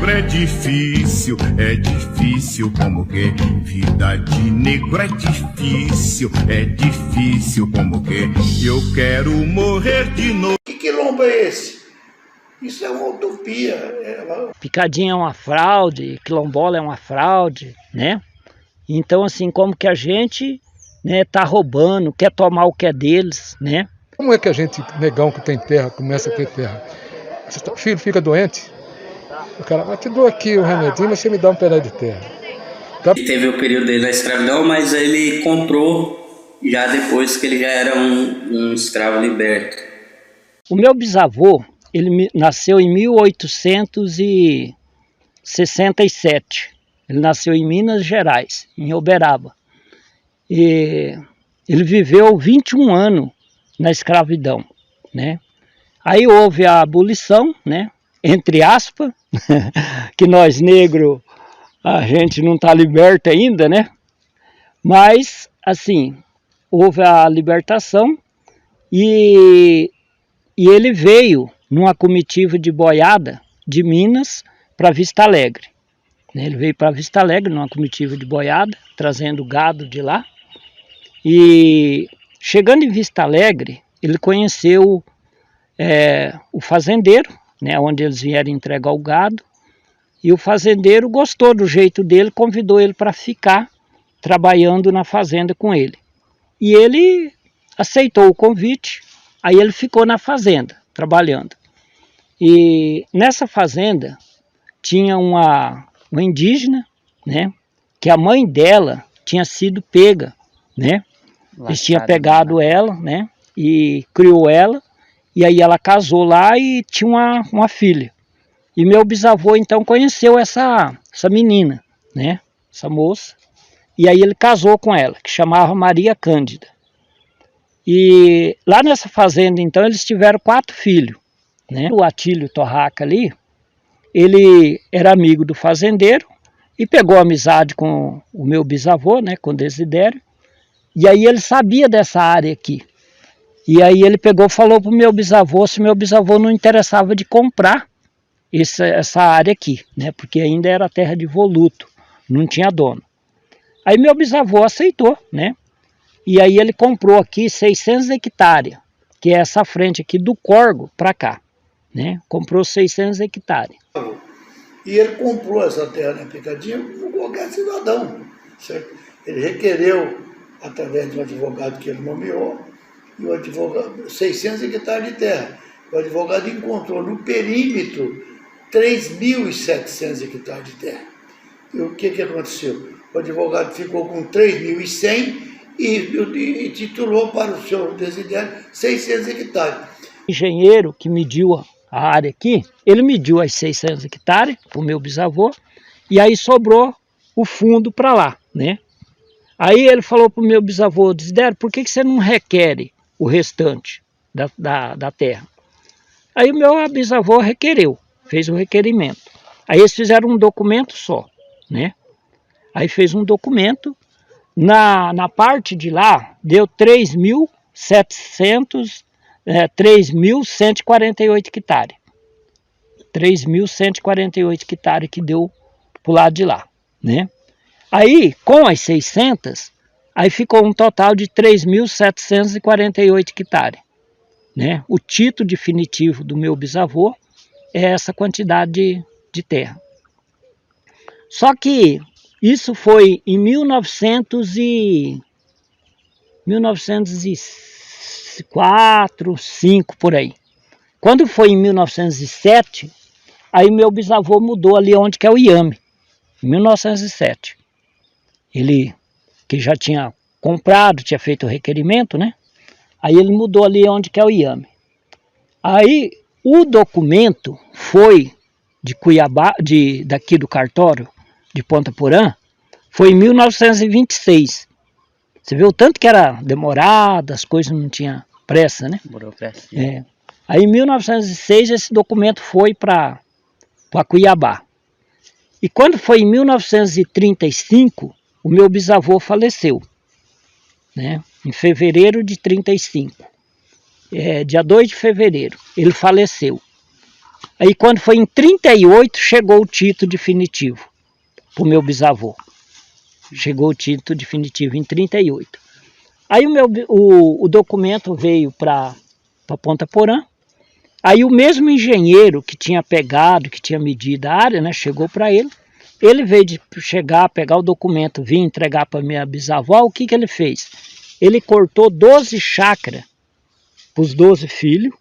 negro é difícil como que vida de negro é difícil como que eu quero morrer de novo. Que quilombo é esse? Isso é uma utopia. Picadinha é uma fraude, quilombola é uma fraude, né? Então assim, como que a gente, né, tá roubando, quer tomar o que é deles, né? Como é que a gente, negão que tem terra, começa a ter terra? O filho fica doente, o cara, mas te dou aqui o remedinho, mas você me dá um pedaço de terra. Ele teve o período dele da escravidão, mas ele comprou já depois que ele já era um escravo liberto. O meu bisavô, ele nasceu em 1867. Ele nasceu em Minas Gerais, em Uberaba. E ele viveu 21 anos na escravidão, né? Aí houve a abolição, né? Entre aspas, que nós negros, a gente não está liberto ainda, né? Mas, assim, houve a libertação e ele veio numa comitiva de boiada de Minas para Vista Alegre. Ele veio para Vista Alegre numa comitiva de boiada, trazendo gado de lá. E chegando em Vista Alegre, ele conheceu o fazendeiro, né, onde eles vieram entregar o gado. E o fazendeiro gostou do jeito dele, convidou ele para ficar trabalhando na fazenda com ele. E ele aceitou o convite, aí ele ficou na fazenda, trabalhando. E nessa fazenda tinha uma indígena, né, que a mãe dela tinha sido pega, né? Eles tinham pegado ela, né, e criou ela, e aí ela casou lá e tinha uma filha. E meu bisavô então conheceu essa menina, né, essa moça, e aí ele casou com ela, que chamava Maria Cândida. E lá nessa fazenda então eles tiveram 4 filhos, né? O Atílio Torraca ali, ele era amigo do fazendeiro e pegou amizade com o meu bisavô, né, com Desidério, e aí ele sabia dessa área aqui. E aí ele pegou e falou para o meu bisavô se meu bisavô não interessava de comprar essa área aqui, né, porque ainda era terra de voluto, não tinha dono. Aí meu bisavô aceitou, né, e aí ele comprou aqui 600 hectares, que é essa frente aqui do Corgo para cá, né, comprou 600 hectares. E ele comprou essa terra na Picadinha como qualquer cidadão, certo? Ele requereu, através de um advogado que ele nomeou, e o advogado, 600 hectares de terra. O advogado encontrou no perímetro 3.700 hectares de terra. E o que aconteceu? O advogado ficou com 3.100 e titulou para o senhor Desidério 600 hectares. O engenheiro que mediu a área aqui, ele mediu as 600 hectares para o meu bisavô, e aí sobrou o fundo para lá, né? Aí ele falou para o meu bisavô, Desidério, por que você não requer o restante da terra? Aí o meu bisavô requereu, fez o requerimento. Aí eles fizeram um documento só, né? Aí fez um documento, na parte de lá deu 3.148 hectares. 3.148 hectares que deu para o lado de lá, né? Aí, com as 600, aí ficou um total de 3.748 hectares, né? O título definitivo do meu bisavô é essa quantidade de terra. Só que isso foi em 1904, 5 por aí. Quando foi em 1907, aí meu bisavô mudou ali onde que é o Iame, em 1907. Ele, que já tinha comprado, tinha feito o requerimento, né? Aí ele mudou ali onde que é o Iame. Aí o documento foi de Cuiabá, daqui do cartório, de Ponta Porã, foi em 1926. Você viu o tanto que era demorado, as coisas não tinham pressa, né? Burocracia. Aí em 1906 esse documento foi para Cuiabá. E quando foi em 1935, o meu bisavô faleceu, né? Em fevereiro de 35. Dia 2 de fevereiro, ele faleceu. Aí quando foi em 38, chegou o título definitivo para o meu bisavô. Chegou o título definitivo em 38. Aí o documento veio para Ponta Porã. Aí o mesmo engenheiro que tinha pegado, que tinha medido a área, né, chegou para ele. Ele veio de chegar, pegar o documento, vir entregar para minha bisavó. O que ele fez? Ele cortou 12 chácaras para os 12 filhos.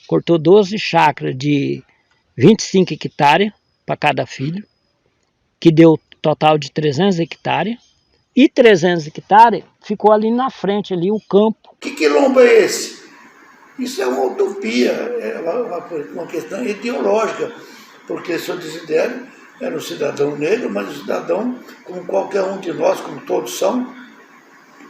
Cortou 12 chácaras de 25 hectares para cada filho, que deu total de 300 hectares. E 300 hectares ficou ali na frente, ali o campo. Que quilombo é esse? Isso é uma utopia, é uma questão ideológica, porque seu Desidério era um cidadão negro, mas um cidadão como qualquer um de nós, como todos são,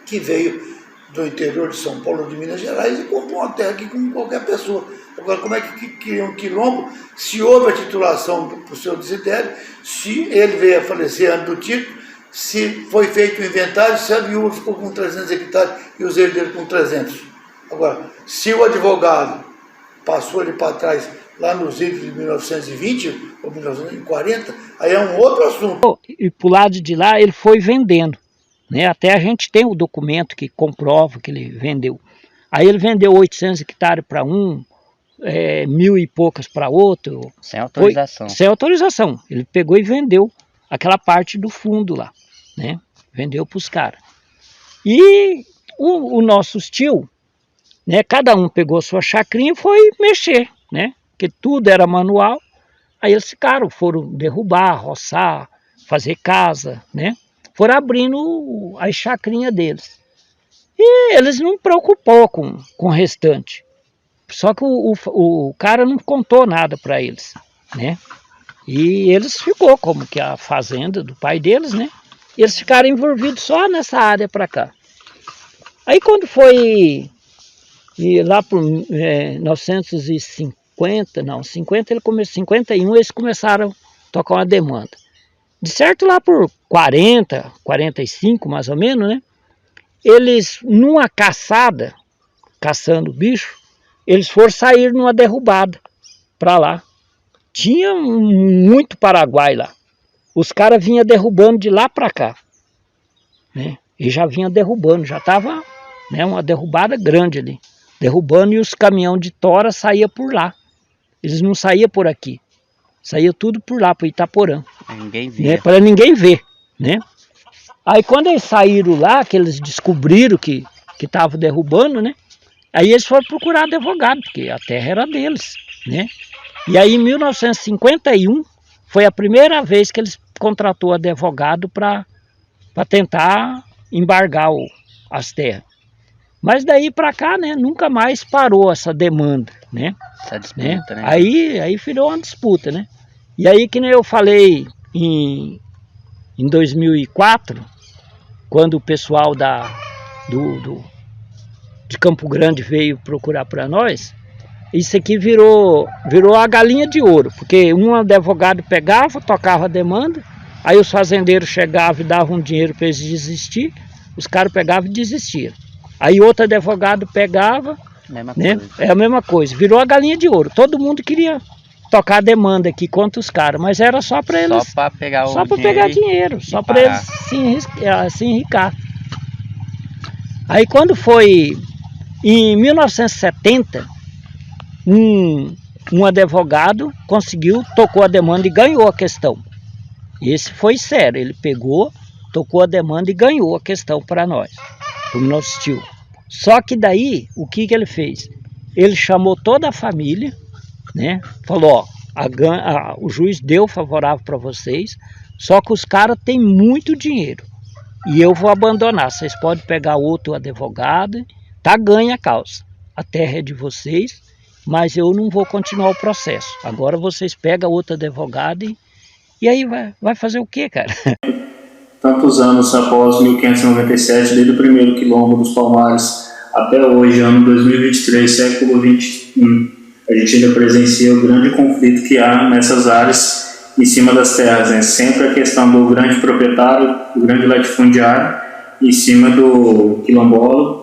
que veio do interior de São Paulo, de Minas Gerais, e comprou uma terra aqui como qualquer pessoa. Agora, como é que cria um quilombo se houve a titulação para o seu Desidério, se ele veio a falecer antes do título, se foi feito o inventário, se a viúva ficou com 300 hectares e os herdeiros com 300. Agora, se o advogado passou ele para trás lá nos idos de 1920 ou 1940, aí é um outro assunto. E para o lado de lá ele foi vendendo, né? Até a gente tem o documento que comprova que ele vendeu. Aí ele vendeu 800 hectares para um, 1000 e poucas para outro. Sem autorização. Sem autorização. Ele pegou e vendeu aquela parte do fundo lá, né? Vendeu para os caras. E o nossos tio, né? Cada um pegou sua chacrinha e foi mexer, né? Porque tudo era manual. Aí eles foram derrubar, roçar, fazer casa, né? Foram abrindo as chacrinhas deles. E eles não preocupou com o restante. Só que o cara não contou nada para eles, né? E eles ficou como que a fazenda do pai deles, né? E eles ficaram envolvidos só nessa área para cá. Aí quando foi lá por 51 eles começaram a tocar uma demanda. De certo lá por 40, 45 mais ou menos, né? Eles numa caçada, caçando bicho, eles foram sair numa derrubada para lá. Tinha muito Paraguai lá. Os caras vinham derrubando de lá para cá, né? E já vinha derrubando, já estava, né, uma derrubada grande ali. Derrubando e os caminhões de tora saíam por lá. Eles não saíam por aqui. Saía tudo por lá, para Itaporã. Ninguém via. Né, para ninguém ver, né? Aí quando eles saíram lá, que eles descobriram que estavam derrubando, né? Aí eles foram procurar advogado, porque a terra era deles, né? E aí em 1951 foi a primeira vez que eles contratou advogado para tentar embargar as terras. Mas daí para cá, né, nunca mais parou essa demanda, né? Essa disputa, né? Aí virou uma disputa, né? E aí, que nem eu falei em 2004, quando o pessoal de Campo Grande veio procurar para nós, isso aqui virou a galinha de ouro, porque um advogado pegava, tocava a demanda, aí os fazendeiros chegavam e davam dinheiro para eles desistir, os caras pegavam e desistiam. Aí outro advogado pegava, Mesma né? coisa. É a mesma coisa, virou a galinha de ouro. Todo mundo queria tocar a demanda aqui contra os caras, mas era só para eles, Só para pegar o só para dinheiro pegar e- dinheiro, e só para parar. eles se enricar. Aí quando foi em 1970, um advogado tocou a demanda e ganhou a questão. Esse foi sério, ele pegou, tocou a demanda e ganhou a questão para nós, para o nosso tio. Só que daí, o que ele fez? Ele chamou toda a família, né? Falou, ó, o juiz deu favorável para vocês, só que os caras têm muito dinheiro e eu vou abandonar. Vocês podem pegar outro advogado, tá, ganha a causa. A terra é de vocês, mas eu não vou continuar o processo. Agora vocês pegam outro advogado e aí vai fazer o quê, cara? Tantos anos após 1597, desde o primeiro quilombo dos Palmares até hoje, ano 2023, século XXI, a gente ainda presencia o grande conflito que há nessas áreas em cima das terras, né? Sempre a questão do grande proprietário, do grande latifundiário, em cima do quilombola.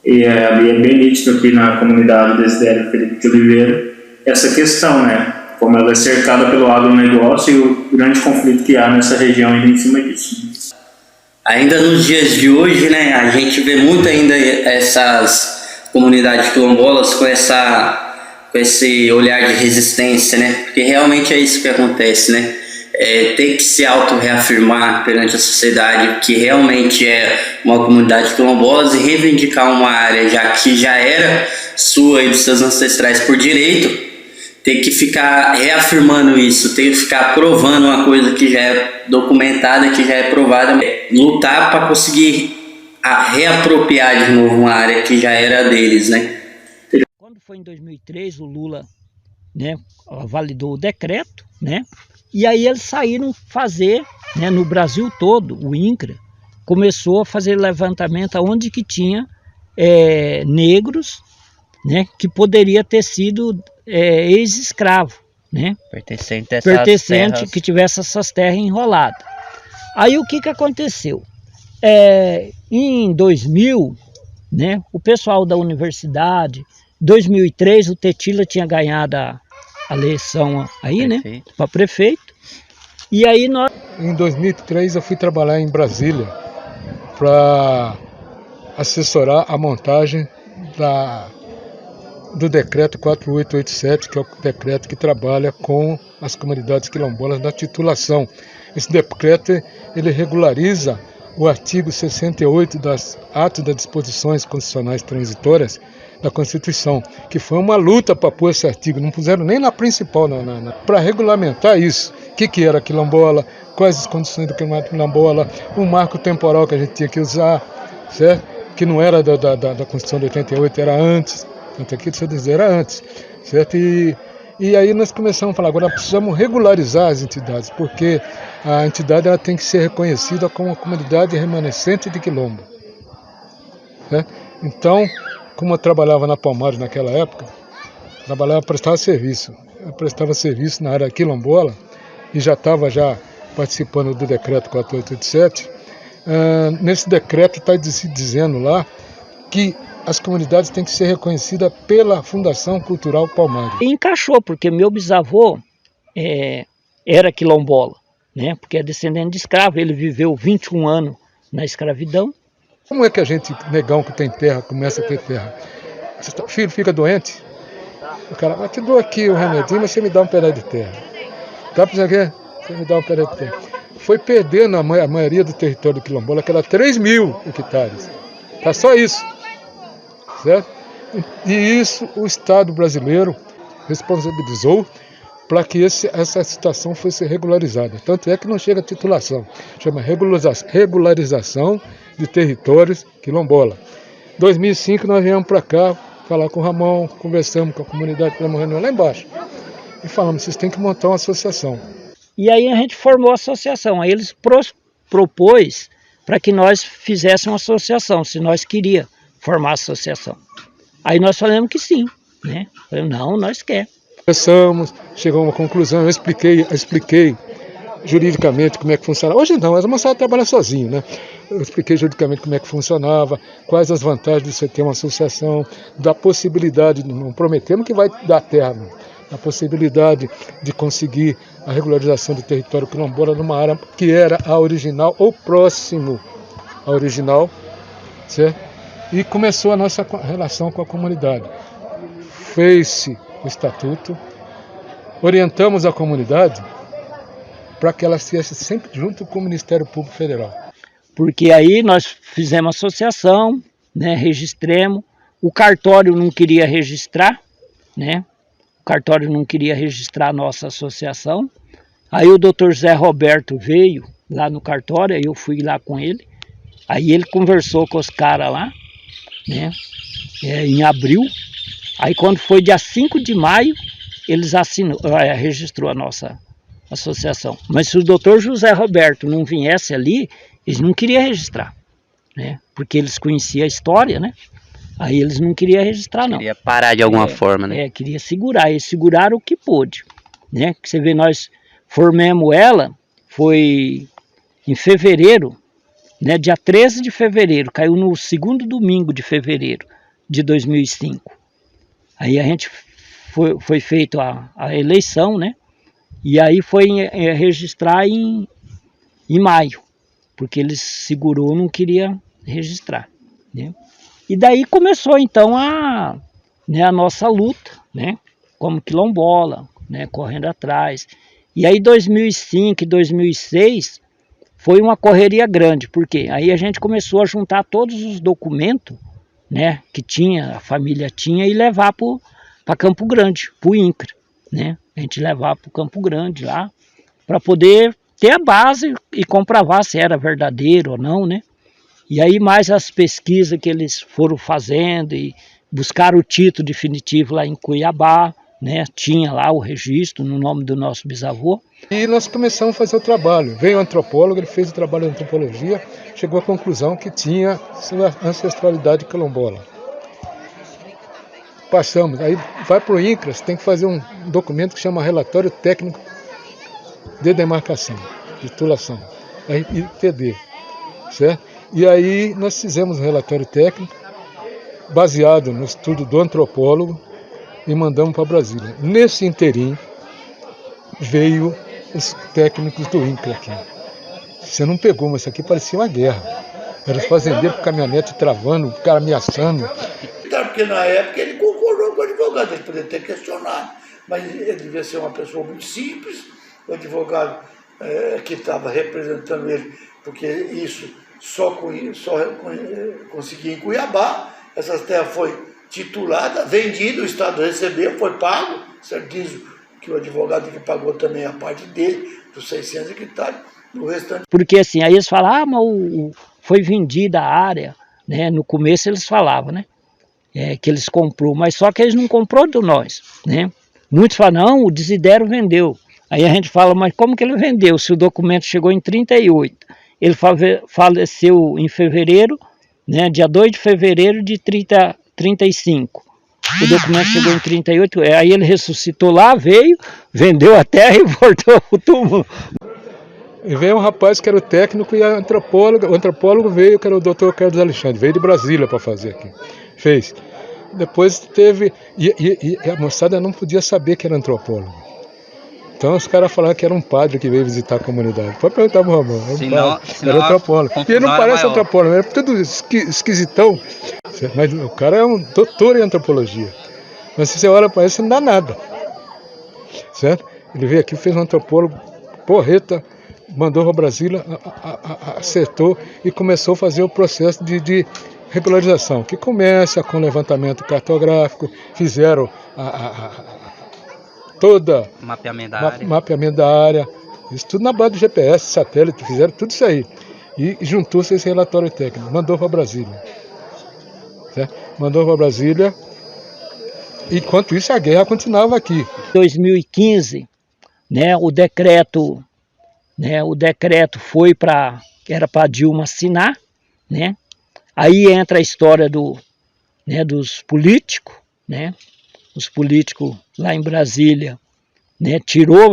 E ali é bem nítido aqui na comunidade Desidério Felipe de Oliveira, essa questão, né? Como ela é cercada pelo agronegócio e o grande conflito que há nessa região ainda em cima disso. Ainda nos dias de hoje, né, a gente vê muito ainda essas comunidades quilombolas com esse olhar de resistência, né? Porque realmente é isso que acontece, né? Ter que se auto-reafirmar perante a sociedade que realmente é uma comunidade quilombola e reivindicar uma área que já era sua e dos seus ancestrais por direito, ter que ficar reafirmando isso, ter que ficar provando uma coisa que já é documentada, que já é provada, lutar para conseguir reapropriar de novo uma área que já era deles, né? Quando foi em 2003, o Lula, né, validou o decreto, né? E aí eles saíram fazer, né, no Brasil todo, o INCRA começou a fazer levantamento aonde que tinha negros, né, que poderia ter sido ex-escravo, né, pertencente que tivesse essas terras enroladas. Aí o que aconteceu? Em 2000, né, o pessoal da universidade, 2003 o Tetila tinha ganhado a eleição aí, prefeito, né, para prefeito. E aí nós... Em 2003 eu fui trabalhar em Brasília para assessorar a montagem do decreto 4887, que é o decreto que trabalha com as comunidades quilombolas na titulação. Esse decreto ele regulariza o artigo 68 das Atos das Disposições Constitucionais Transitórias da Constituição, que foi uma luta para pôr esse artigo, não puseram nem na principal, para regulamentar isso. O que era quilombola, quais as condições do quilombola, o marco temporal que a gente tinha que usar, certo? Que não era da Constituição de 88, era antes, tanto aqui deixa eu dizer, era antes, certo? E aí nós começamos a falar, agora precisamos regularizar as entidades, porque a entidade ela tem que ser reconhecida como uma comunidade remanescente de quilombo, certo? Então, como eu trabalhava na Palmares naquela época, prestava serviço. Eu prestava serviço na área quilombola e já estava participando do decreto 4887. Nesse decreto está dizendo lá que as comunidades têm que ser reconhecidas pela Fundação Cultural Palmares. E encaixou, porque meu bisavô era quilombola, né? Porque é descendente de escravo, ele viveu 21 anos na escravidão. Como é que a gente, negão que tem terra, começa a ter terra? O filho fica doente, o cara, mas te dou aqui o remedinho, mas você me dá um pedaço de terra. Dá para você quê? Você me dá um pedaço de terra. Foi perdendo a maioria do território do quilombola, que era 3.000 hectares. Tá só isso, certo? E isso o Estado brasileiro responsabilizou para que essa situação fosse regularizada. Tanto é que não chega a titulação, chama regularização de territórios quilombola. Em 2005 nós viemos para cá falar com o Ramon, conversamos com a comunidade, fizemos uma reunião lá embaixo e falamos, vocês têm que montar uma associação. E aí a gente formou a associação, aí eles propôs para que nós fizéssemos uma associação, se nós queríamos formar a associação. Aí nós falamos que sim, né? Falamos, não, nós queremos. Conversamos, chegamos a uma conclusão, eu expliquei juridicamente como é que funcionava. Hoje não, as moçadas trabalham sozinho, né? Eu expliquei juridicamente como é que funcionava, quais as vantagens de você ter uma associação, da possibilidade, não prometemos que vai dar terra, não, a possibilidade de conseguir a regularização do território quilombola numa área que era a original ou próximo à original, certo? E começou a nossa relação com a comunidade. Fez-se o estatuto, orientamos a comunidade para que ela estivesse sempre junto com o Ministério Público Federal. Porque aí nós fizemos associação, né, registremos, o cartório não queria registrar, né, o cartório não queria registrar a nossa associação, aí o doutor Zé Roberto veio lá no cartório, aí eu fui lá com ele, aí ele conversou com os caras lá, né, em abril, aí quando foi dia 5 de maio, eles registrou a nossa associação. Mas se o doutor José Roberto não viesse ali, eles não queriam registrar, né? Porque eles conheciam a história, né? Aí eles não queriam registrar, não. Queria parar de alguma forma, né? Queria segurar. Eles seguraram o que pôde, né? Que você vê, nós formamos ela, foi em fevereiro, né? Dia 13 de fevereiro, caiu no segundo domingo de fevereiro de 2005. Aí a gente foi feita a eleição, né? E aí foi registrar em maio, porque ele segurou, não queria registrar, né? E daí começou então a nossa luta, né? Como quilombola, né? Correndo atrás. E aí 2005 e 2006 foi uma correria grande, porque aí a gente começou a juntar todos os documentos, né? Que a família tinha, e levar para Campo Grande, para o INCRA, né? A gente levava para o Campo Grande lá, para poder ter a base e comprovar se era verdadeiro ou não, né? E aí mais as pesquisas que eles foram fazendo e buscaram o título definitivo lá em Cuiabá, né? Tinha lá o registro no nome do nosso bisavô. E nós começamos a fazer o trabalho. Veio o antropólogo, ele fez o trabalho de antropologia, chegou à conclusão que tinha ancestralidade quilombola. Passamos, aí vai para o INCRA, tem que fazer um documento que chama Relatório Técnico de Demarcação, de Titulação, RTD, certo? E aí nós fizemos um relatório técnico, baseado no estudo do antropólogo, e mandamos para Brasília. Nesse interim, veio os técnicos do INCRA aqui. Você não pegou, mas isso aqui parecia uma guerra. Era os fazendeiros com caminhonete travando, o cara ameaçando. Porque na época ele concordou com o advogado, ele poderia ter questionado, mas ele devia ser uma pessoa muito simples, o advogado que estava representando ele, porque isso só conseguia em Cuiabá. Essa terra foi titulada, vendida, o Estado recebeu, foi pago, certo? Diz que o advogado que pagou também a parte dele, dos 600 hectares, o restante... Porque assim, aí eles falam, mas foi vendida a área, né? No começo eles falavam, né? Que eles comprou, mas só que eles não comprou de nós, né? Muitos falam, não, o Desidério vendeu. Aí a gente fala, mas como que ele vendeu se o documento chegou em 38? Ele faleceu em fevereiro, né? Dia 2 de fevereiro de 35. O documento chegou em 38, aí ele ressuscitou lá, veio, vendeu a terra e voltou o túmulo. E veio um rapaz que era o técnico e o antropólogo veio, que era o Dr. Carlos Alexandre, veio de Brasília para fazer aqui. Fez. Depois teve... E a moçada não podia saber que era antropólogo. Então os caras falaram que era um padre que veio visitar a comunidade. Pode perguntar pro Ramon. Era antropólogo. E ele não parece antropólogo, era tudo esquisitão. Mas o cara é um doutor em antropologia. Mas se você olha para isso, não dá nada. Certo? Ele veio aqui, fez um antropólogo porreta, mandou para Brasília, acertou e começou a fazer o processo de regularização, que começa com levantamento cartográfico, fizeram toda mapeamento da área, isso tudo na base do GPS, satélite, fizeram tudo isso aí. E juntou-se esse relatório técnico, mandou para Brasília. Certo? Mandou para Brasília, enquanto isso a guerra continuava aqui. Em 2015, né, o decreto foi era para Dilma assinar, né? Aí entra a história dos políticos, né? Os políticos lá em Brasília, né,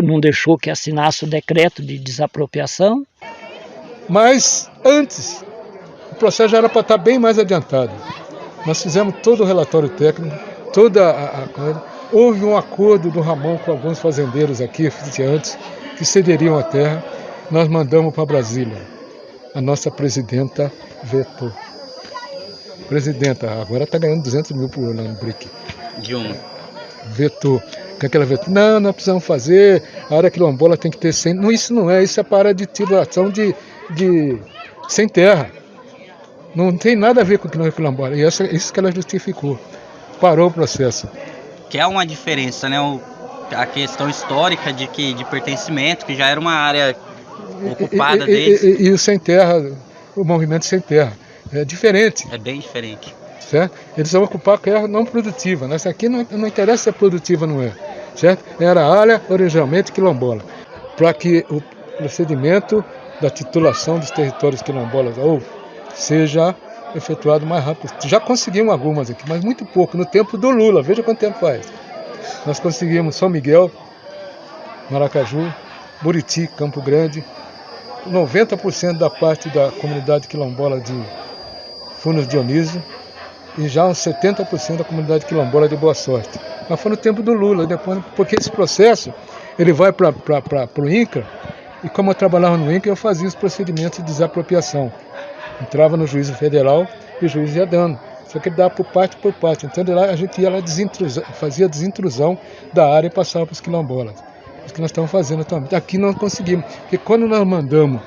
não deixou que assinasse o decreto de desapropriação. Mas antes, o processo já era para estar bem mais adiantado. Nós fizemos todo o relatório técnico, houve um acordo do Ramon com alguns fazendeiros aqui, antes, que cederiam a terra. Nós mandamos para Brasília. A nossa presidenta vetou. Presidenta, agora está ganhando 200 mil por ano no BRIC. Dilma. Vetou. O que ela vetou? Não, nós precisamos fazer, a área quilombola tem que ter 100. Não, isso não é, isso é para a área de titulação de sem terra. Não tem nada a ver com o quilombola. E isso que ela justificou. Parou o processo. Que é uma diferença, né? A questão histórica de pertencimento, que já era uma área ocupada deles. E o sem terra, o movimento sem terra. É diferente. É bem diferente. Certo? Eles vão ocupar a terra não produtiva. Nessa aqui não interessa se é produtiva ou não é. Certo? Era a área originalmente quilombola. Para que o procedimento da titulação dos territórios quilombolas seja efetuado mais rápido. Já conseguimos algumas aqui, mas muito pouco. No tempo do Lula, veja quanto tempo faz. Nós conseguimos São Miguel, Maracaju, Buriti, Campo Grande, 90% da parte da comunidade quilombola de Funes Dionísio e já uns 70% da comunidade quilombola de Boa Sorte. Mas foi no tempo do Lula, depois, porque esse processo ele vai para o INCRA, e como eu trabalhava no INCRA, eu fazia os procedimentos de desapropriação. Entrava no juízo federal e o juiz ia dando. Só que ele dava por parte. Então lá, a gente ia lá, fazia a desintrusão da área e passava para os quilombolas. Isso que nós estamos fazendo também. Aqui nós conseguimos, porque quando nós mandamos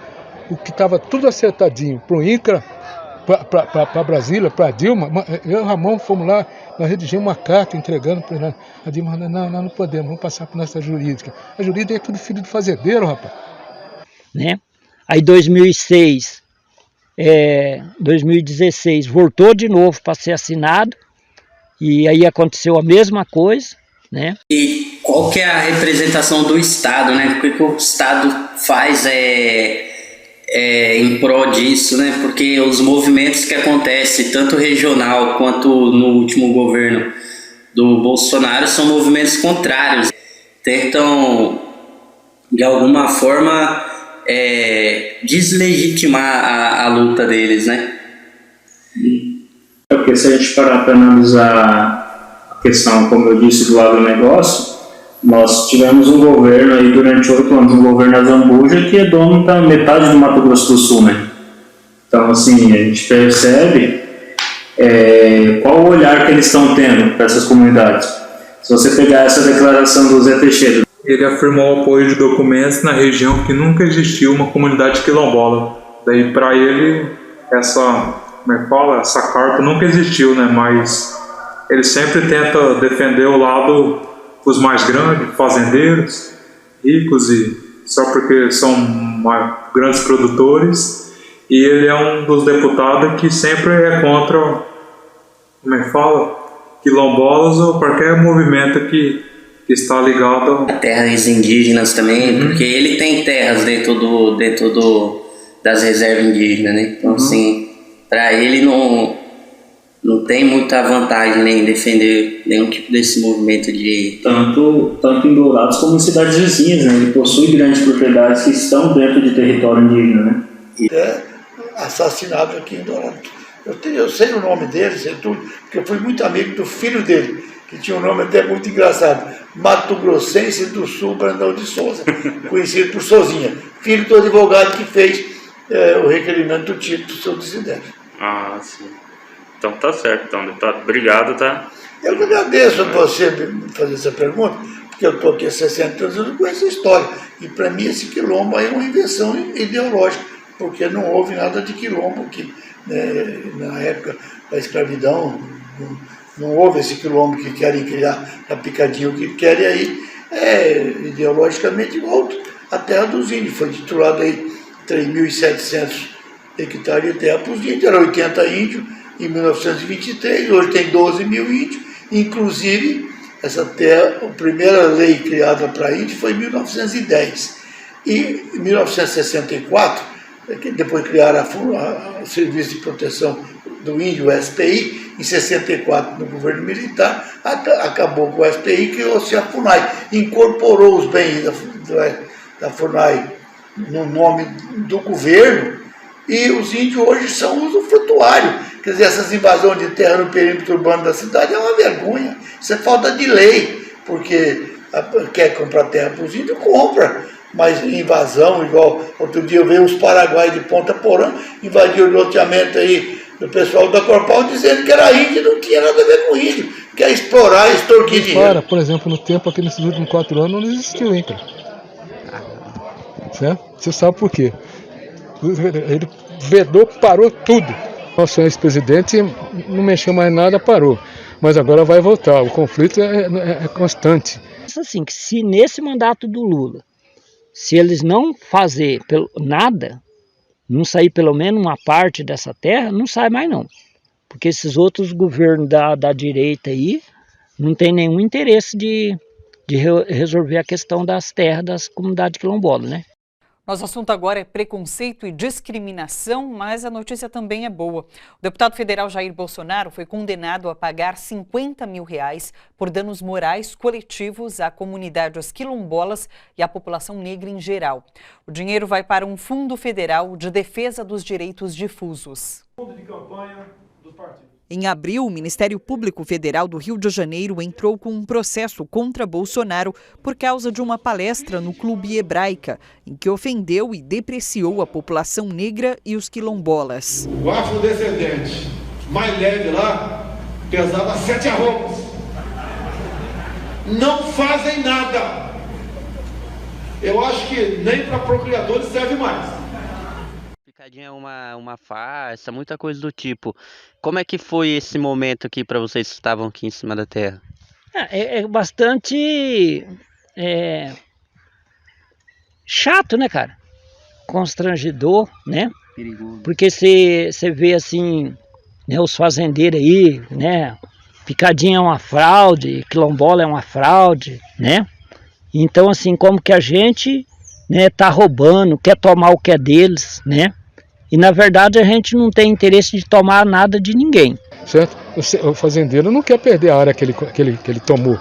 o que estava tudo acertadinho para o INCRA, para Brasília, para a Dilma, eu e o Ramon fomos lá, nós redigimos uma carta entregando para ela. A Dilma falou, não podemos, vamos passar para a nossa jurídica. A jurídica é tudo filho de fazendeiro, rapaz. Né? Aí 2006, 2016 voltou de novo para ser assinado, e aí aconteceu a mesma coisa, né? E qual que é a representação do Estado, né? O que o Estado faz em prol disso, né? Porque os movimentos que acontecem, tanto regional quanto no último governo do Bolsonaro, são movimentos contrários. Tentam, de alguma forma, deslegitimar a luta deles, né? Porque se a gente parar para analisar a questão, como eu disse, do agronegócio, nós tivemos um governo aí durante 8 anos, um governo Azambuja, que é dono da metade do Mato Grosso do Sul, né? Então, assim, a gente percebe qual o olhar que eles estão tendo para essas comunidades. Se você pegar essa declaração do Zé Teixeira, ele afirmou o apoio de documentos na região que nunca existiu uma comunidade quilombola. Daí, para ele, essa carta nunca existiu, né? Mas ele sempre tenta defender o lado dos mais grandes, fazendeiros, ricos, e só porque são grandes produtores. E ele é um dos deputados que sempre é contra, quilombolas ou qualquer movimento que está ligado a terras indígenas também, porque ele tem terras dentro das reservas indígenas, né? Então, assim, para ele não tem muita vantagem em defender nenhum tipo desse movimento de... Tanto em Dourados como em cidades vizinhas, né? Ele possui grandes propriedades que estão dentro de território indígena, né? Assassinado aqui em Dourados. Eu sei o nome dele, sei tudo, porque eu fui muito amigo do filho dele, que tinha um nome até muito engraçado, Mato Grossense do Sul, Brandão de Souza, conhecido por Sozinha, filho do advogado que fez o requerimento do título do seu dissidente. Ah, sim. Então tá certo, então, deputado. Obrigado, tá? Eu que agradeço a você fazer essa pergunta, porque eu estou aqui há 60 anos e não conheço a história. E para mim esse quilombo é uma invenção ideológica, porque não houve nada de quilombo aqui. Né? Na época da escravidão, não houve esse quilombo que querem criar na Picadinho, que querem aí, ideologicamente igual a terra dos índios. Foi titulado aí 3.700 hectares de terra para os índios, era 80 índios em 1923, hoje tem 12 mil índios, inclusive essa terra, a primeira lei criada para índios foi em 1910. E em 1964, que depois criaram o Serviço de Proteção do Índio, o SPI, em 64 no governo militar, acabou com o SPI e criou-se a FUNAI, incorporou os bens da FUNAI no nome do governo, e os índios hoje são usufrutuários. Quer dizer, essas invasões de terra no perímetro urbano da cidade é uma vergonha, isso é falta de lei, porque quer comprar terra para os índios, compra. Mas invasão, igual outro dia eu vi os paraguaios de Ponta Porã, invadiram o loteamento aí do pessoal da Corpal, dizendo que era índio e não tinha nada a ver com índio, quer explorar, extorquir dinheiro. Por exemplo, no tempo aqui nesses últimos 4 anos não existiu INCRA. Certo? Você sabe por quê? Ele vedou, parou tudo. Nosso ex-presidente não mexeu mais nada, parou. Mas agora vai voltar, o conflito é constante. Assim, que se nesse mandato do Lula, se eles não fazer nada, não sair pelo menos uma parte dessa terra, não sai mais não. Porque esses outros governos da direita aí não tem nenhum interesse de resolver a questão das terras das comunidades quilombolas, né? Nosso assunto agora é preconceito e discriminação, mas a notícia também é boa. O deputado federal Jair Bolsonaro foi condenado a pagar R$50 mil por danos morais coletivos a comunidades quilombolas e à população negra em geral. O dinheiro vai para um fundo federal de defesa dos direitos difusos. Fundo de campanha dos partidos. Em abril, o Ministério Público Federal do Rio de Janeiro entrou com um processo contra Bolsonaro por causa de uma palestra no Clube Hebraica, em que ofendeu e depreciou a população negra e os quilombolas. O afrodescendente mais leve lá pesava 7 arrobas. Não fazem nada. Eu acho que nem para procriadores serve mais. Picadinha é uma farsa, muita coisa do tipo. Como é que foi esse momento aqui para vocês que estavam aqui em cima da terra? É bastante chato, né, cara? Constrangedor, né? Perigoso. Porque você vê assim, né, os fazendeiros aí, né? Picadinha é uma fraude, quilombola é uma fraude, né? Então, assim, como que a gente, né, tá roubando, quer tomar o que é deles, né? E na verdade a gente não tem interesse de tomar nada de ninguém. Certo? O fazendeiro não quer perder a área que ele tomou,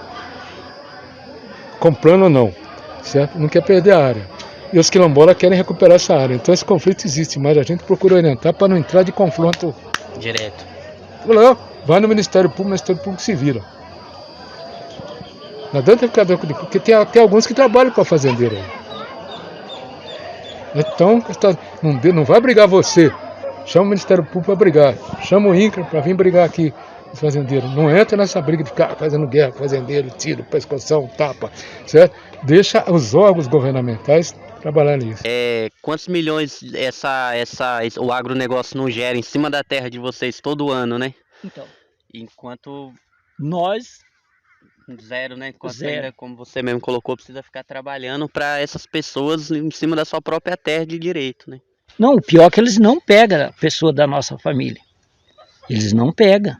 comprando ou não, certo? Não quer perder a área. E os quilombolas querem recuperar essa área. Então esse conflito existe, mas a gente procura orientar para não entrar de confronto Direto. Vai no Ministério Público, o Ministério Público se vira. Não adianta ficar doido, porque tem alguns que trabalham para fazendeiro aí. Então, não vai brigar você. Chama o Ministério Público para brigar. Chama o INCRA para vir brigar aqui, os fazendeiros. Não entra nessa briga de ficar fazendo guerra, fazendeiro, tiro, pescoção, tapa, certo? Deixa os órgãos governamentais trabalhar nisso. Quantos milhões o agronegócio não gera em cima da terra de vocês todo ano, né? Então, Enquanto nós... zero, né? Enquanto Zero. ainda, como você mesmo colocou, precisa ficar trabalhando para essas pessoas em cima da sua própria terra de direito, né? Não, o pior é que eles não pegam a pessoa da nossa família. Eles não pegam.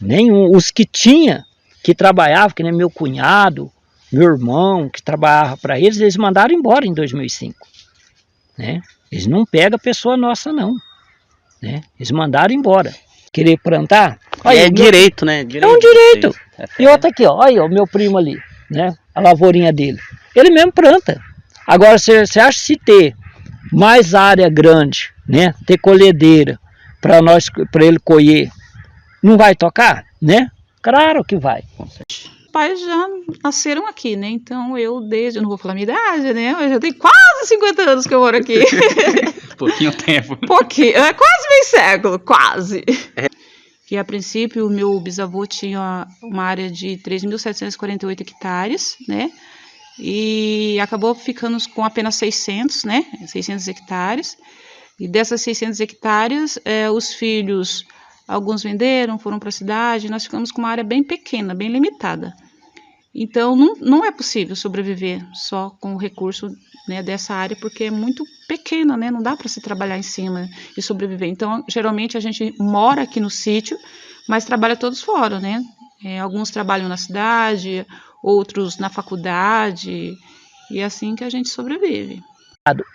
Nenhum. Os que tinha, que trabalhavam, que nem meu cunhado, meu irmão, que trabalhava para eles mandaram embora em 2005. Né? Eles não pegam a pessoa nossa, não. Né? Eles mandaram embora. Querer plantar? Olha, direito, né? É um direito. E outra aqui, ó, olha o meu primo ali, né? A lavourinha dele. Ele mesmo planta. Agora, você acha se ter mais área grande, né? Ter colhedeira para ele colher, não vai tocar, né? Claro que vai. Pais já nasceram aqui, né? Então eu não vou falar a minha idade, né? Eu já tenho quase 50 anos que eu moro aqui. Pouquinho tempo. Pouquinho, quase meio século, quase. Que a princípio o meu bisavô tinha uma área de 3.748 hectares, né? E acabou ficando com apenas 600, né? 600 hectares. E dessas 600 hectares, os filhos, alguns venderam, foram para a cidade, nós ficamos com uma área bem pequena, bem limitada. Então, não é possível sobreviver só com o recurso, né, dessa área, porque é muito pequena, né? Não dá para se trabalhar em cima e sobreviver. Então, geralmente a gente mora aqui no sítio, mas trabalha todos fora, né? Alguns trabalham na cidade, outros na faculdade, e é assim que a gente sobrevive.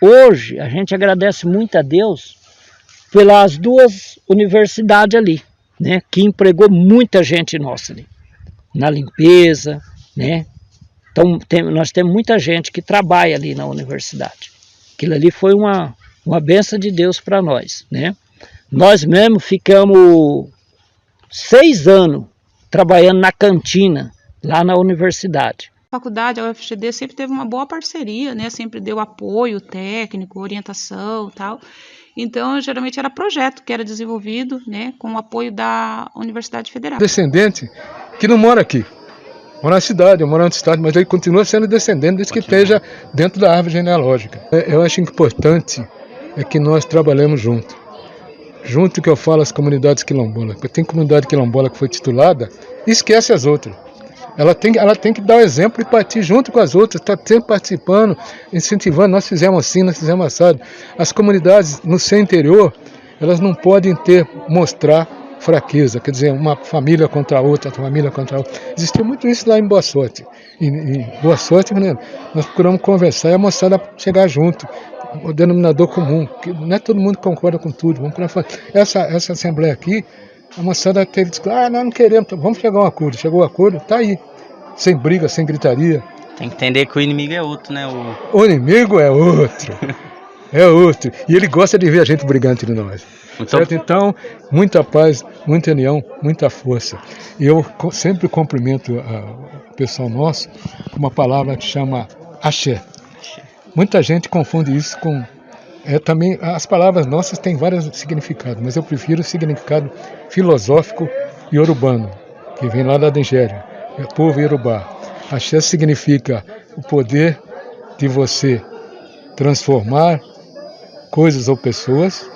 Hoje, a gente agradece muito a Deus pelas 2 universidades ali, né? Que empregou muita gente nossa ali, na limpeza, né? Então, nós temos muita gente que trabalha ali na universidade. Aquilo ali foi uma bênção de Deus para nós, né? Nós mesmo ficamos 6 anos trabalhando na cantina, lá na universidade. A faculdade, a UFGD, sempre teve uma boa parceria, né? Sempre deu apoio técnico, orientação e tal. Então, geralmente era projeto que era desenvolvido, né, com o apoio da Universidade Federal. Descendente que não mora aqui. Mora na cidade, mora na cidade, mas ele continua sendo descendente desde que esteja dentro da árvore genealógica. Eu acho importante que nós trabalhemos junto. Junto que eu falo às comunidades quilombolas. Porque tem comunidade quilombola que foi titulada e esquece as outras. Ela tem que dar o exemplo e partir junto com as outras, está sempre participando, incentivando. Nós fizemos assim, nós fizemos assado. As comunidades no seu interior, elas não podem mostrar fraqueza, quer dizer, uma família contra a outra, Existiu muito isso lá em Boa Sorte. Em Boa Sorte, né, nós procuramos conversar e a moçada chegar junto, o denominador comum, que não é todo mundo que concorda com tudo. Vamos para essa assembleia aqui, a moçada teve que dizer, nós não queremos, vamos chegar a um acordo. Chegou o acordo, está aí, sem briga, sem gritaria. Tem que entender que o inimigo é outro, né? O inimigo é outro. É outro. E ele gosta de ver a gente brigar entre nós. Certo? Então, muita paz, muita união, muita força. E eu sempre cumprimento o pessoal nosso com uma palavra que chama axé. Muita gente confunde isso com... também, as palavras nossas têm vários significados, mas eu prefiro o significado filosófico iorubano, que vem lá da Nigéria, é o povo iorubá. Axé significa o poder de você transformar coisas ou pessoas,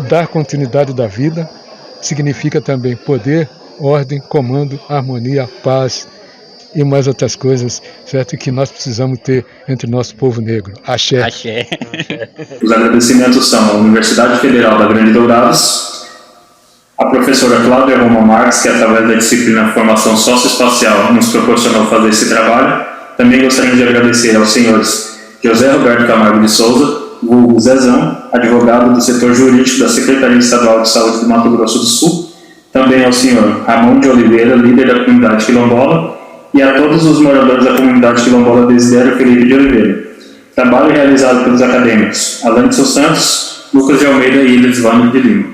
dar continuidade da vida, significa também poder, ordem, comando, harmonia, paz e mais outras coisas, certo? Que nós precisamos ter entre nosso povo negro. Axé. Axé. Os agradecimentos são a Universidade Federal da Grande Dourados, a professora Cláudia Roma Marques, que através da disciplina Formação Socioespacial nos proporcionou fazer esse trabalho. Também gostaria de agradecer aos senhores José Roberto Camargo de Souza, vulgo Zezão, advogado do setor jurídico da Secretaria Estadual de Saúde do Mato Grosso do Sul, também ao senhor Ramon de Oliveira, líder da comunidade quilombola, e a todos os moradores da comunidade quilombola Desidério Felipe de Oliveira. Trabalho realizado pelos acadêmicos Alan de Santos, Lucas de Almeida e Ilis Vano de Lima.